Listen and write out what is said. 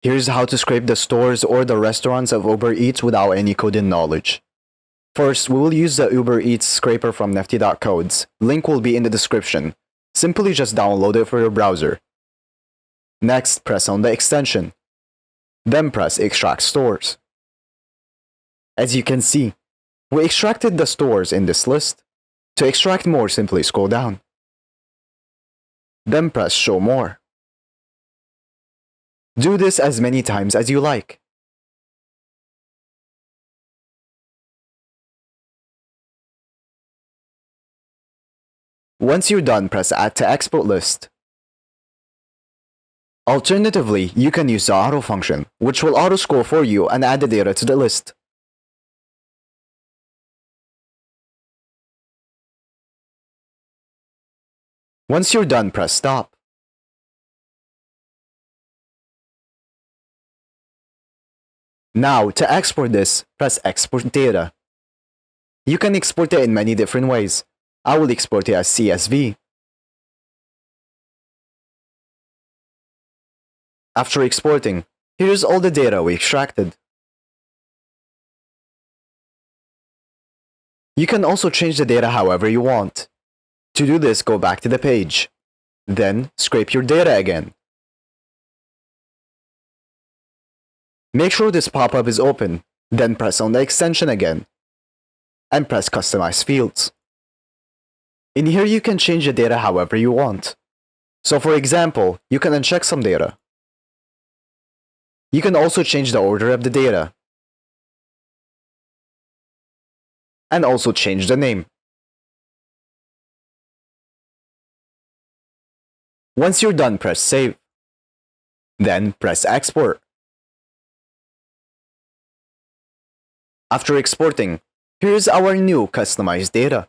Here's how to scrape the stores or the restaurants of UberEats without any coding knowledge. First, we will use the UberEats scraper from nifty.codes. Link will be in the description. Simply just download it for your browser. Next, press on the extension. Then press Extract Stores. As you can see, we extracted the stores in this list. To extract more, simply scroll down. Then press Show More. Do this as many times as you like. Once you're done, press Add to Export List. Alternatively, you can use the auto function, which will auto-scroll for you and add the data to the list. Once you're done, press Stop. Now, to export this, press Export Data. You can export it in many different ways. I will export it as CSV. After exporting, here's all the data we extracted. You can also change the data however you want. To do this, go back to the page. Then, scrape your data again. Make sure this pop-up is open, then press on the extension again, and press Customize Fields. In here you can change the data however you want. So for example, you can uncheck some data. You can also change the order of the data, and also change the name. Once you're done, press Save. Then press Export. After exporting, here's our new customized data.